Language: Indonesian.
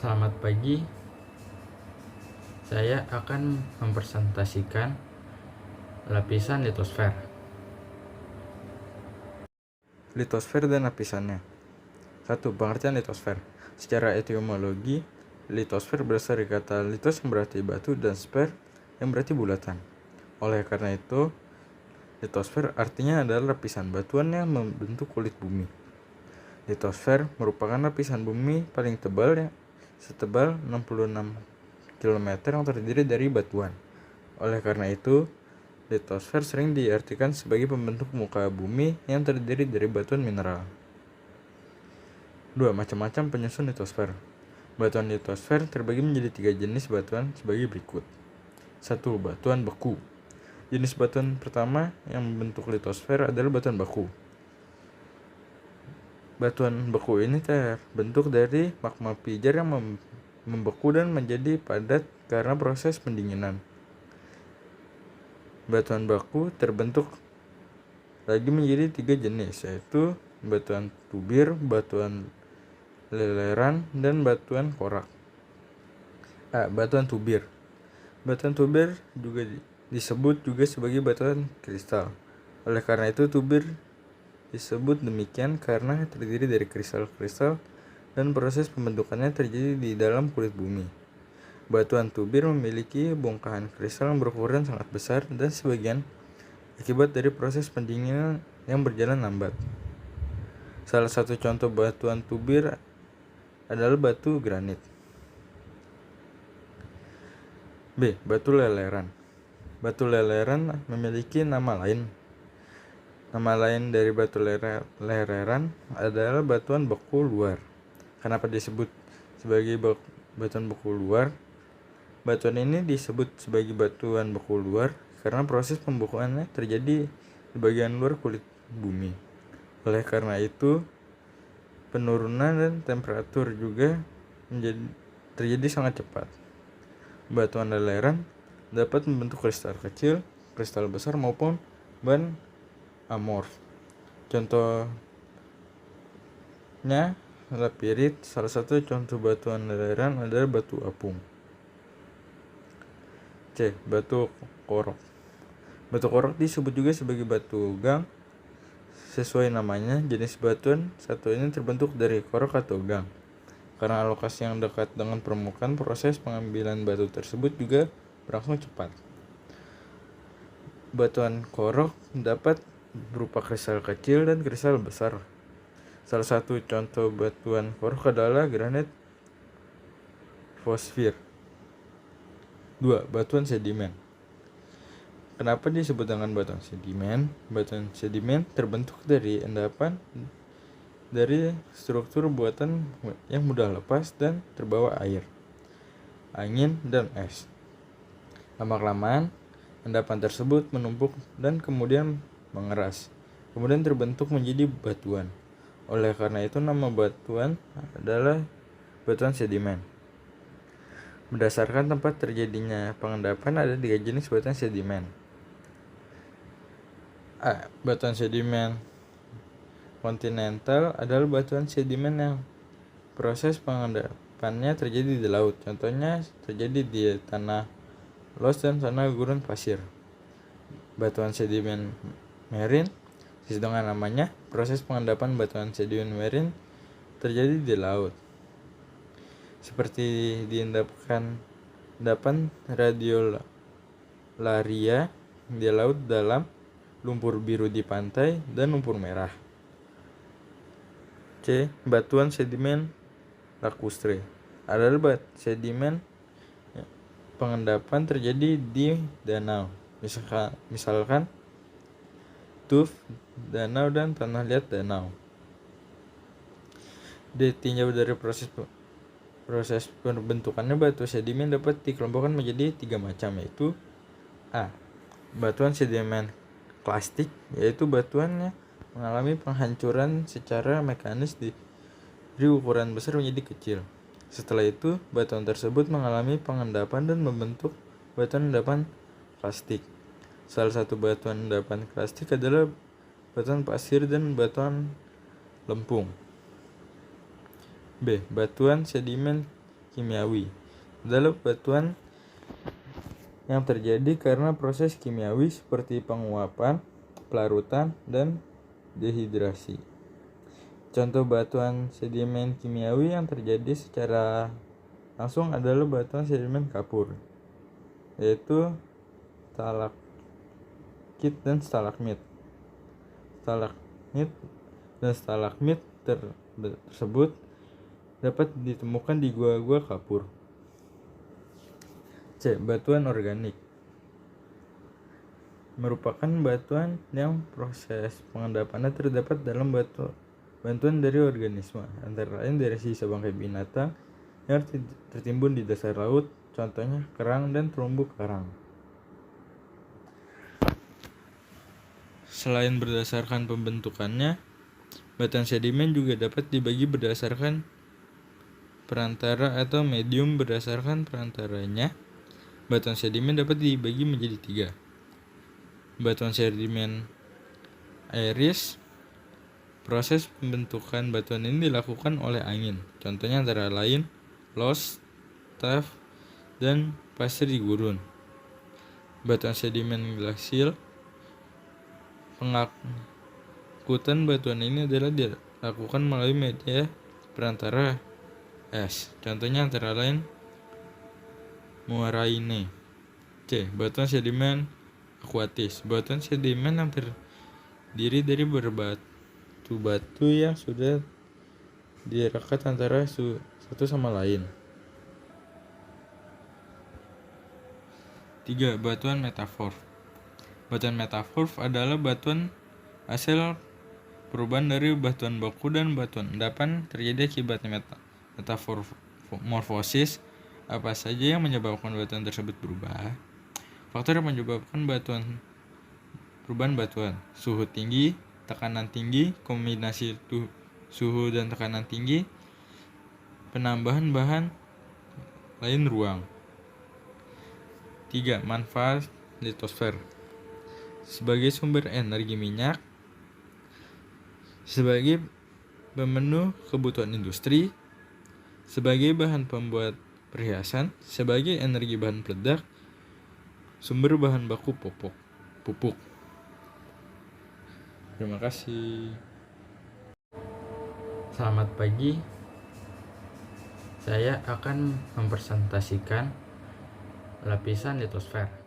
Selamat pagi, saya akan mempresentasikan lapisan litosfer. Litosfer dan lapisannya. 1. Pengertian litosfer. Secara etimologi, litosfer berasal dari kata litos yang berarti batu dan sfer yang berarti bulatan. Oleh karena itu, litosfer artinya adalah lapisan batuan yang membentuk kulit bumi. Litosfer merupakan lapisan bumi paling tebal setebal 66 km yang terdiri dari batuan. Oleh karena itu, litosfer sering diartikan sebagai pembentuk muka bumi yang terdiri dari batuan mineral. 2. Macam-macam penyusun litosfer. Batuan litosfer terbagi menjadi 3 jenis batuan sebagai berikut. 1. Batuan beku. Jenis batuan pertama yang membentuk litosfer adalah batuan beku. Batuan beku ini terbentuk dari magma pijar yang membeku dan menjadi padat karena proses pendinginan. Batuan beku terbentuk lagi menjadi 3 jenis, yaitu batuan tubir, batuan leleran, dan batuan korak. Batuan tubir. Batuan tubir juga disebut juga sebagai batuan kristal. Oleh karena itu, tubir disebut demikian karena terdiri dari kristal-kristal dan proses pembentukannya terjadi di dalam kulit bumi. Batuan tubir memiliki bongkahan kristal yang berukuran sangat besar dan sebagian akibat dari proses pendinginan yang berjalan lambat. Salah satu contoh batuan tubir adalah batu granit. B. Batu leleran. Batu leleran memiliki nama lain. Nama lain dari batu leleran adalah batuan beku luar. Kenapa disebut sebagai batuan beku luar? Batuan ini disebut sebagai batuan beku luar karena proses pembekuannya terjadi di bagian luar kulit bumi. Oleh karena itu, penurunan dan temperatur juga terjadi sangat cepat. Batuan leleran dapat membentuk kristal kecil, kristal besar maupun ban amorf. Contohnya lapirit. Salah satu contoh batuan leleran adalah batu apung. C. Batu korok. Batu korok disebut juga sebagai batu gang. Sesuai namanya, jenis batuan satu ini terbentuk dari korok atau gang. Karena lokasi yang dekat dengan permukaan, proses pengambilan batu tersebut juga berlangsung cepat. Batuan korok dapat berupa kristal kecil dan kristal besar. Salah satu contoh batuan korok adalah granit fosfir. 2. Batuan sedimen. Kenapa disebut dengan batuan sedimen? Batuan sedimen terbentuk dari endapan dari struktur buatan yang mudah lepas dan terbawa air, angin, dan es. Lama-kelamaan, endapan tersebut menumpuk dan kemudian mengeras, kemudian terbentuk menjadi batuan. Oleh karena itu, nama batuan adalah batuan sedimen. Berdasarkan tempat terjadinya pengendapan, ada 3 jenis batuan sedimen. Batuan sedimen kontinental adalah batuan sedimen yang proses pengendapannya terjadi di laut. Contohnya terjadi di tanah los dan tanah gurun pasir. Batuan sedimen marine, sesuai dengan namanya, proses pengendapan batuan sedimen marine terjadi di laut, seperti endapan radiolaria di laut dalam, lumpur biru di pantai, dan lumpur merah. C. Batuan sedimen lacustre adalah sedimen pengendapan terjadi di danau, misalkan tuf danau dan tanah liat danau. Ditinjau dari proses pembentukannya, batu sedimen dapat dikelompokkan menjadi 3 macam, yaitu A. Batuan sedimen klastik, yaitu batuannya mengalami penghancuran secara mekanis dari ukuran besar menjadi kecil. Setelah itu, batuan tersebut mengalami pengendapan dan membentuk batuan endapan klastik. Salah satu batuan endapan klastik adalah batuan pasir dan batuan lempung. B. Batuan sedimen kimiawi adalah batuan yang terjadi karena proses kimiawi seperti penguapan, pelarutan, dan dehidrasi. Contoh batuan sedimen kimiawi yang terjadi secara langsung adalah batuan sedimen kapur, yaitu stalaktit dan stalagmit. Stalagmit dan stalagmit tersebut dapat ditemukan di gua-gua kapur. C. Batuan organik merupakan batuan yang proses pengendapannya terdapat dalam bantuan dari organisme, antara lain dari sisa bangkai binatang yang tertimbun di dasar laut, contohnya kerang dan terumbu karang. Selain berdasarkan pembentukannya, batuan sedimen juga dapat dibagi berdasarkan perantara atau medium berdasarkan perantaranya. Batuan sedimen dapat dibagi menjadi 3. Batuan sedimen airis. Proses pembentukan batuan ini dilakukan oleh angin. Contohnya antara lain loess, tuff, dan pasir di gurun. Batuan sedimen glasil. Pengangkutan batuan ini adalah dilakukan melalui media perantara es. Contohnya antara lain muaraine. C. Batuan sedimen akuatis. Batuan sedimen yang terdiri dari berbatu-batu yang sudah direkat antara satu sama lain. 3. Batuan metamorf. Batuan metamorf adalah batuan hasil perubahan dari batuan baku dan batuan endapan terjadi akibat metamorfosis. Apa saja yang menyebabkan batuan tersebut berubah? Faktor yang menyebabkan perubahan batuan: suhu tinggi, tekanan tinggi, kombinasi suhu dan tekanan tinggi, penambahan bahan lain ruang. 3. Manfaat litosfer sebagai sumber energi minyak, sebagai pemenuh kebutuhan industri, sebagai bahan pembuat perhiasan, sebagai energi bahan peledak, sumber bahan baku pupuk. Terima kasih. Selamat pagi. Saya akan mempresentasikan lapisan litosfer.